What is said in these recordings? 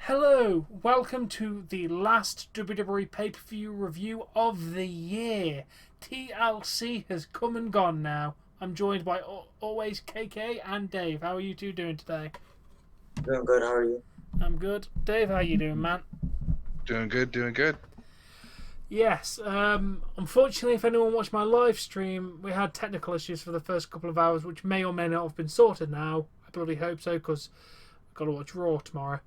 Hello, welcome to the last WWE pay-per-view review of the year. TLC has come and gone now. I'm joined by always KK and Dave. How are you two doing today? Doing good. How are you? I'm good. Dave, how you doing, man? Doing good, doing good. Yes, unfortunately, if anyone watched my live stream, we had technical issues for the first couple of hours, which may or may not have been sorted now. I bloody hope so, because I've got to watch Raw tomorrow.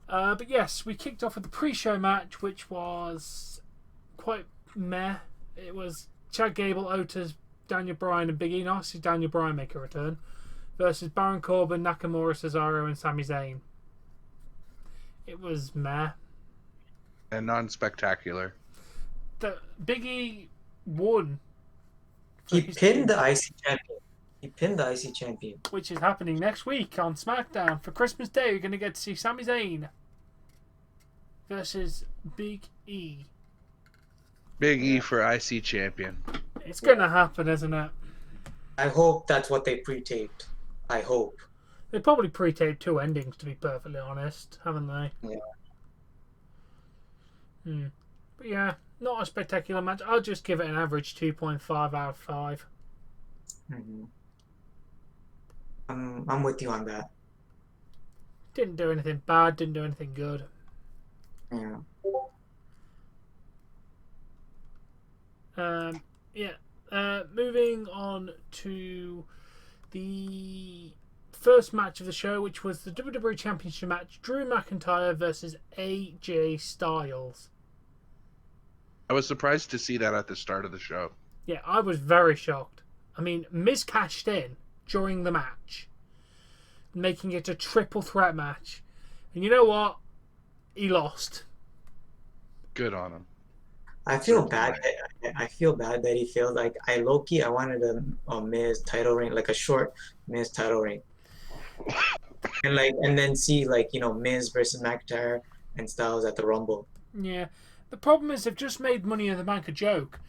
But yes, we kicked off with the pre-show match, which was quite meh. It was Chad Gable, Otis, Daniel Bryan, and Big E. Nice to see Daniel Bryan make a return versus Baron Corbin, Nakamura, Cesaro, and Sami Zayn. It was meh. And non-spectacular. The Big E won. He pinned the IC champion. He pinned the IC champion. Which is happening next week on SmackDown. For Christmas Day, you're going to get to see Sami Zayn versus Big E. Big E for IC champion. It's going to happen, isn't it? I hope that's what they pre-taped. I hope. They probably pre-taped two endings, to be perfectly honest, haven't they? Yeah. But yeah, not a spectacular match. I'll just give it an average 2.5 out of 5. Mm-hmm. I'm with you on that. Didn't do anything bad, didn't do anything good. Yeah. Moving on to the first match of the show, which was the WWE Championship match, Drew McIntyre versus AJ Styles. I was surprised to see that at the start of the show. Yeah, I was very shocked. I mean, Miz cashed in during the match, making it a triple threat match. And you know what? He lost. Good on him. I feel bad. I feel bad that he failed. Like I wanted a Miz title reign, like a short Miz title reign, and then see Miz versus McIntyre and Styles at the Rumble. Yeah. The problem is they've just made Money in the Bank a joke.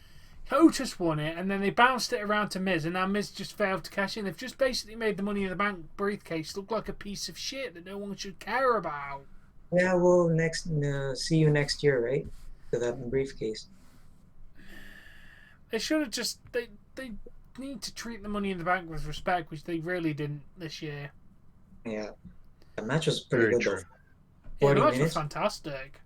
Otis won it, and then they bounced it around to Miz, and now Miz just failed to cash in. They've just basically made the Money in the Bank briefcase look like a piece of shit that no one should care about. Yeah, well, see you next year, right? For that briefcase. They should have just... They need to treat the Money in the Bank with respect, which they really didn't this year. Yeah. The match was pretty good, though. Yeah, the match 40 minutes? was fantastic.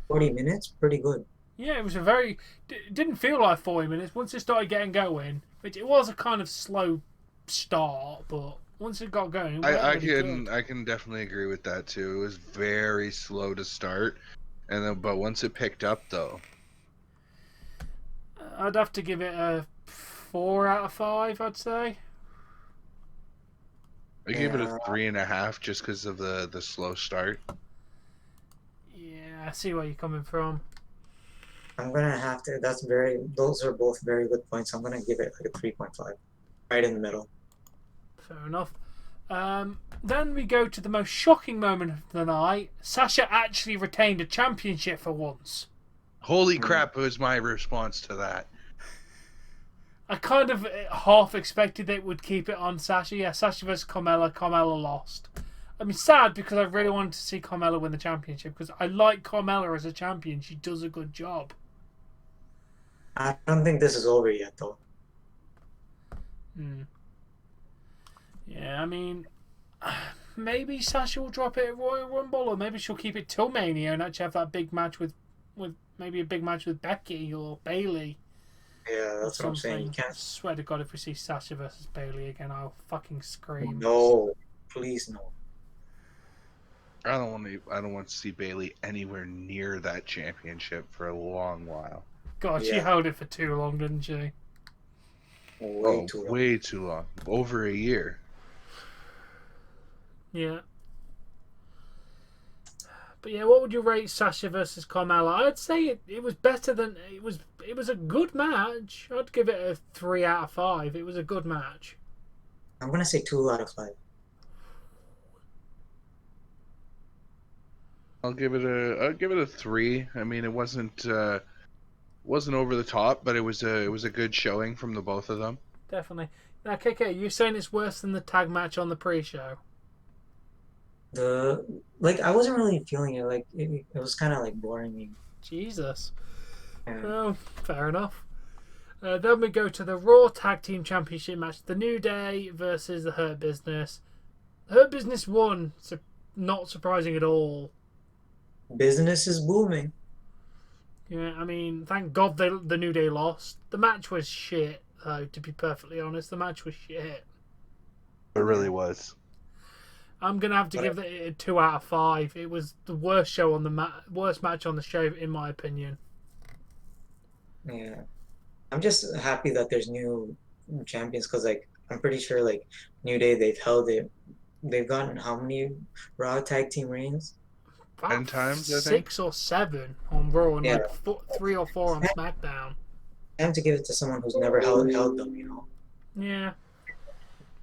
40 minutes? Pretty good. Yeah, it was a very... It didn't feel like 40 minutes once it started getting going. Which it was a kind of slow start, but once it got going, I can definitely agree with that too. It was very slow to start, but once it picked up though, I'd have to give it a 4 out of 5. I'd say. I gave it a 3.5 just because of the slow start. Yeah, I see where you're coming from. I'm gonna have to. Those are both very good points. I'm gonna give it like a 3.5, right in the middle. Fair enough. Then we go to the most shocking moment of the night. Sasha actually retained a championship for once. Holy crap! Was my response to that. I kind of half expected they would keep it on Sasha. Yeah, Sasha versus Carmella. Carmella lost. I mean, sad because I really wanted to see Carmella win the championship because I like Carmella as a champion. She does a good job. I don't think this is over yet, though. Yeah, I mean, maybe Sasha will drop it at Royal Rumble, or maybe she'll keep it till Mania and actually have that big match with maybe a big match with Becky or Bayley. Yeah, that's what I'm saying. You can't. I swear to God, if we see Sasha versus Bayley again, I'll fucking scream. No, please no. I don't want to see Bayley anywhere near that championship for a long while. God, she held it for too long, didn't she? Way too long. Over a year. Yeah. But yeah, what would you rate Sasha versus Carmella? I'd say it was better than it was a good match. I'd give it a 3 out of 5. It was a good match. I'm gonna say 2 out of 5. I'll give it a 3. I mean, it wasn't over the top, but it was a good showing from the both of them. Definitely. Now, KK, you're saying it's worse than the tag match on the pre-show? I wasn't really feeling it. Like it was kind of like boring me. Jesus. Yeah. Oh, fair enough. Then we go to the Raw Tag Team Championship match. The New Day versus the Hurt Business. Hurt Business won, so not surprising at all. Business is booming. Yeah, I mean, thank God the New Day lost. The match was shit, though, to be perfectly honest. The match was shit. It really was. I'm going to have to give it a 2 out of 5. It was the worst show on the worst match on the show, in my opinion. Yeah. I'm just happy that there's new champions because like I'm pretty sure like New Day they've held it. They've gotten how many Raw tag team reigns? About 10 times, I think. 6 or 7 on Raw and Yeah. like 3 or 4 on SmackDown. Time to give it to someone who's never held them, you know. Yeah.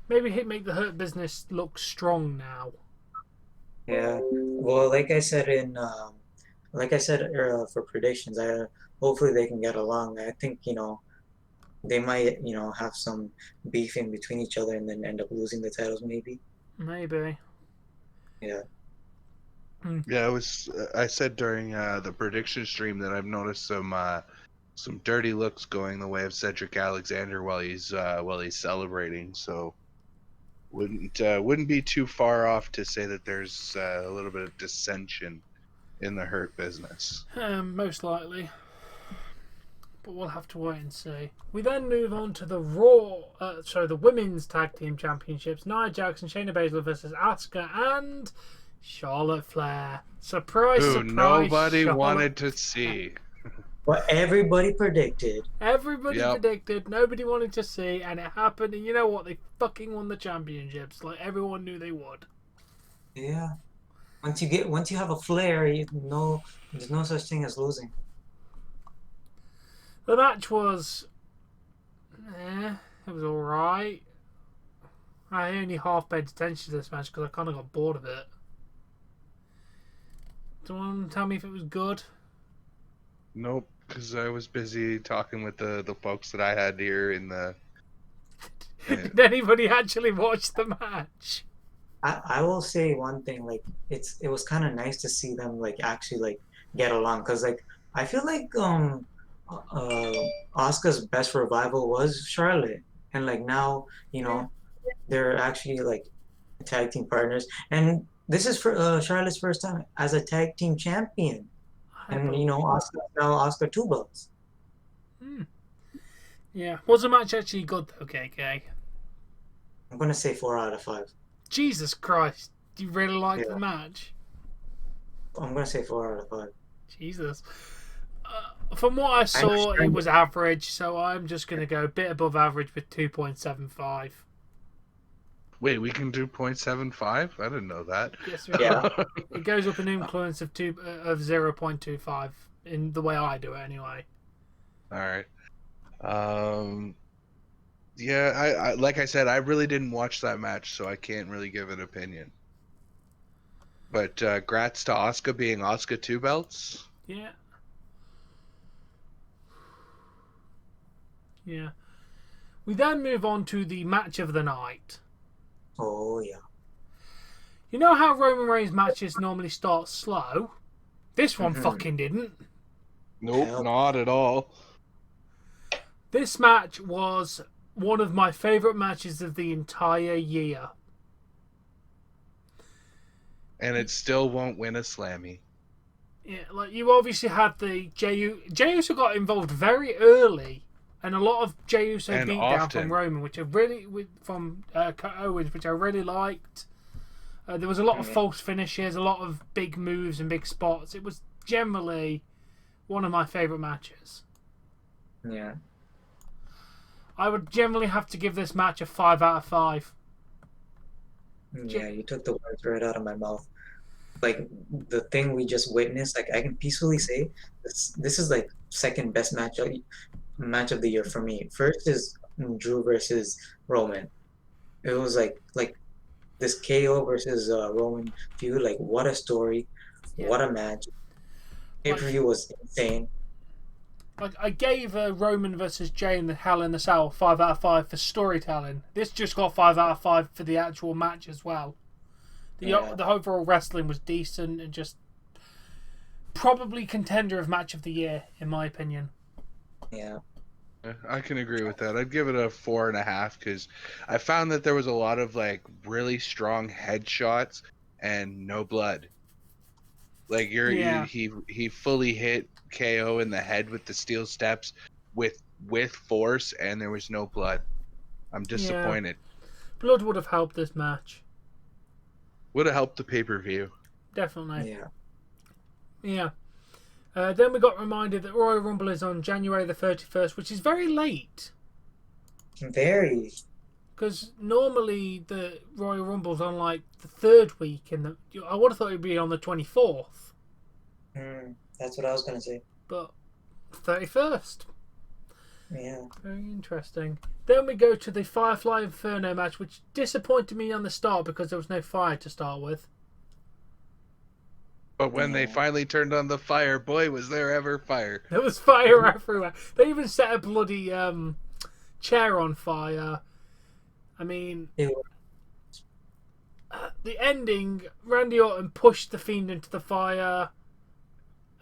Maybe make the Hurt Business look strong now. Yeah. Well, for predictions, I hopefully they can get along. I think they might have some beefing between each other and then end up losing the titles maybe. Maybe. Yeah. Yeah, it was. I said during the prediction stream that I've noticed some dirty looks going the way of Cedric Alexander while he's celebrating. So wouldn't be too far off to say that there's a little bit of dissension in the Hurt Business. Most likely. But we'll have to wait and see. We then move on to the the Women's Tag Team Championships. Nia Jackson, Shayna Baszler versus Asuka and Charlotte Flair. Surprise, Who surprise. nobody Charlotte wanted to see. What everybody predicted. Everybody Yep. predicted, nobody wanted to see, and it happened. And you know what? They fucking won the championships. Like everyone knew they would. Yeah. Once you have a flair, there's no such thing as losing. The match was, it was all right. I only half paid attention to this match because I kind of got bored of it. Do you want to tell me if it was good? Nope, because I was busy talking with the folks that I had here in the. Did anybody actually watch the match? I will say one thing, like it was kind of nice to see them like actually like get along because like I feel like Asuka's best revival was Charlotte, and like now they're actually like tag team partners, and this is for Charlotte's first time as a tag team champion, and Asuka 2 belts. Yeah, was the match actually good though, KK? I'm gonna say 4 out of 5. Jesus Christ, do you really like the match? I'm gonna say 4 out of 5. Jesus. From what I saw, it was average, so I'm just going to go a bit above average with 2.75. Wait, we can do 0.75? I didn't know that. Yes, Yeah. It goes up an influence of 0.25 in the way I do it, anyway. All right. Yeah, I like I said, I really didn't watch that match, so I can't really give an opinion. But grats to Asuka being Asuka 2 belts. Yeah. Yeah. We then move on to the match of the night. Oh yeah. You know how Roman Reigns matches normally start slow? This one fucking didn't. Nope, not at all. This match was one of my favourite matches of the entire year. And it still won't win a Slammy. Yeah, like you obviously had the Jey Uso got involved very early, and a lot of Jey Uso beat down from Roman, which I really from Owens, which I really liked. There was a lot of false finishes, a lot of big moves and big spots. It was generally one of my favourite matches. Yeah. I would generally have to give this match a 5 out of 5. Yeah, you took the words right out of my mouth. Like the thing we just witnessed, like I can peacefully say this is like second best match of the year for me. First is Drew versus Roman. It was like this KO versus Roman feud. Like what a story, what a match. Pay-per-view was insane. Like I gave Roman versus Jey in the Hell in the Cell 5 out of 5 for storytelling. This just got 5 out of 5 for the actual match as well. The overall wrestling was decent and just probably contender of match of the year, in my opinion. Yeah. I can agree with that. I'd give it a 4.5 because I found that there was a lot of like really strong headshots and no blood. Like he fully hit KO in the head with the steel steps with force, and there was no blood. I'm disappointed. Blood would have helped this match. Would have helped the pay-per-view. Definitely. Yeah. Yeah. Then we got reminded that Royal Rumble is on January the 31st, which is very late. Very. Because normally the Royal Rumble's on like the third week, and I would have thought it would be on the 24th. That's what I was gonna say. But 31st. Yeah. Very interesting. Then we go to the Firefly Inferno match, which disappointed me on the start because there was no fire to start with. But when they finally turned on the fire, boy, was there ever fire. There was fire everywhere. They even set a bloody chair on fire. I mean, the ending, Randy Orton pushed the Fiend into the fire,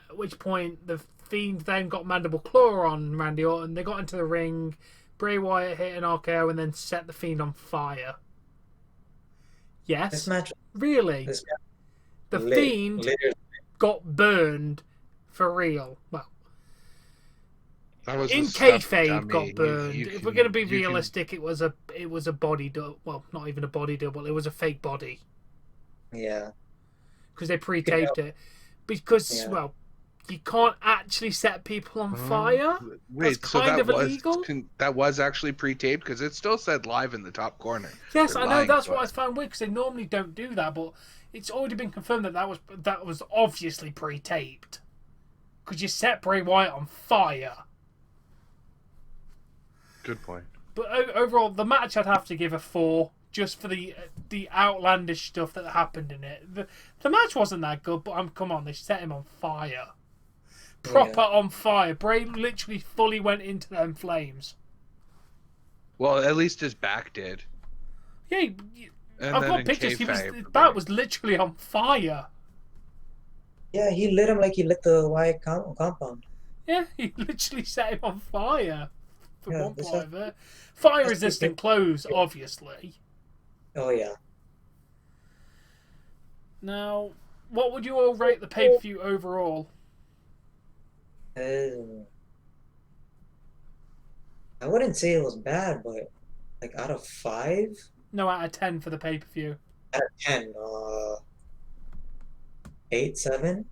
at which point the Fiend then got Mandible Claw on Randy Orton. They got into the ring. Bray Wyatt hit an RKO and then set the Fiend on fire. Yes? This match. Really? The Fiend got burned for real. Well, in kayfabe got burned. If we're going to be realistic, it was a body double. Well, not even a body double. It was a fake body. Yeah. Because they pre-taped it. Because well, you can't actually set people on fire. Wait, that's so kind that of illegal. That was actually pre-taped because it still said live in the top corner. Yes, I know. That's what I found weird because they normally don't do that, but it's already been confirmed that was obviously pre-taped because you set Bray Wyatt on fire. Good point. But overall, the match I'd have to give a 4 just for the outlandish stuff that happened in it. The match wasn't that good, but come on, they set him on fire. Proper on fire. Bray literally fully went into them flames. Well, at least his back did. Yeah, I've got pictures. His back was literally on fire. Yeah, he lit him like he lit the Wyatt compound. Yeah, he literally set him on fire. For one part of it. Fire-resistant clothes, obviously. Oh, yeah. Now, what would you all rate the pay-per-view overall? I wouldn't say it was bad, but like out of 5? No, out of 10 for the pay-per-view. Out of 10, 8, 7?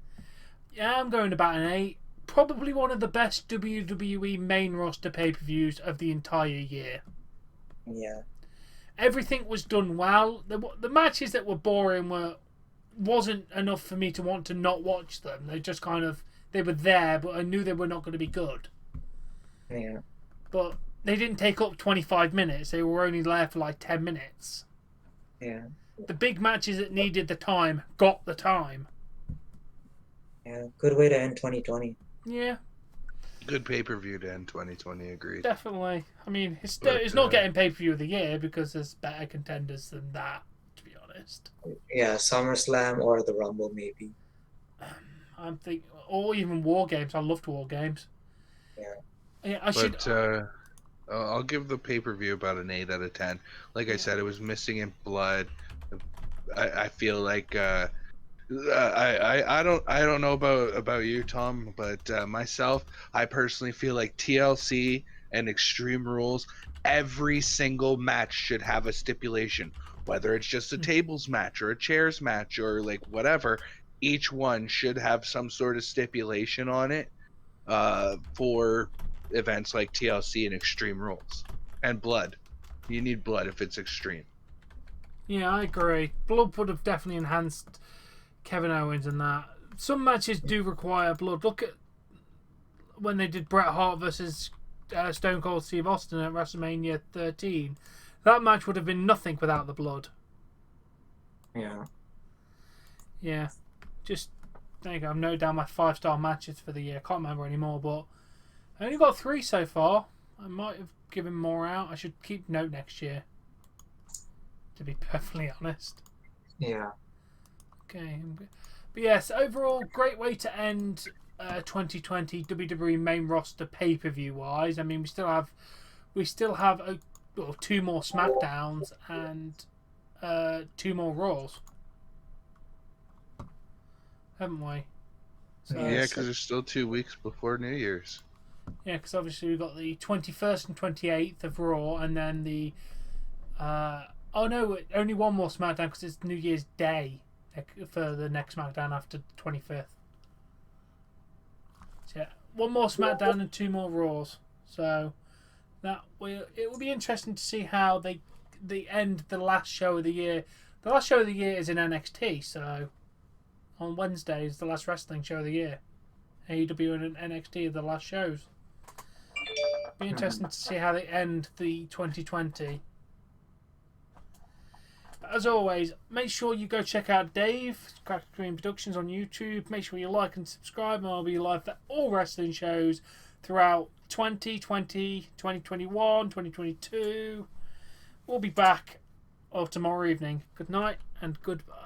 Yeah, I'm going about an 8. Probably one of the best WWE main roster pay-per-views of the entire year. Yeah. Everything was done well. The matches that were boring wasn't enough for me to want to not watch them. They just they were there, but I knew they were not going to be good. Yeah. But they didn't take up 25 minutes. They were only there for like 10 minutes. Yeah. The big matches that needed the time got the time. Yeah, good way to end 2020. Yeah. Good pay-per-view to end 2020, agreed. Definitely. I mean, it's not getting pay-per-view of the year because there's better contenders than that, to be honest. Yeah, SummerSlam or the Rumble, maybe. I'm thinking, or even War Games. I loved War Games. Yeah. Yeah, I'll give the pay-per-view about an 8 out of 10. Like I said, it was missing in blood. I feel like I don't know about you, Tom, but myself, I personally feel like TLC and Extreme Rules, every single match should have a stipulation, whether it's just a tables match or a chairs match or like whatever. Each one should have some sort of stipulation on it for events like TLC and Extreme Rules. And blood. You need blood if it's extreme. Yeah, I agree. Blood would have definitely enhanced Kevin Owens and that. Some matches do require blood. Look at when they did Bret Hart versus Stone Cold Steve Austin at WrestleMania 13. That match would have been nothing without the blood. Yeah. Yeah. Just, there you go. I've noted down my 5-star matches for the year. I can't remember anymore, but I only got 3 so far. I might have given more out. I should keep note next year, to be perfectly honest. Yeah. Okay. But yes, overall, great way to end 2020 WWE main roster pay-per-view wise. I mean, we still have 2 more SmackDowns and 2 more Raws, haven't we? So, Yeah, because there's still 2 weeks before New Year's. yeah, because obviously we've got the 21st and 28th of Raw, and then the oh no, only 1 more SmackDown because it's New Year's Day for the next SmackDown after the 25th. So yeah, 1 more SmackDown and 2 more Raws. So it will be interesting to see how they end the last show of the year. The last show of the year is in NXT, so on Wednesday is the last wrestling show of the year. AEW and NXT are the last shows. Be interesting to see how they end the 2020. But as always, make sure you go check out Dave, Crack Green Productions on YouTube. Make sure you like and subscribe, and I'll be live for all wrestling shows throughout 2020, 2021, 2022. We'll be back tomorrow evening. Good night and goodbye.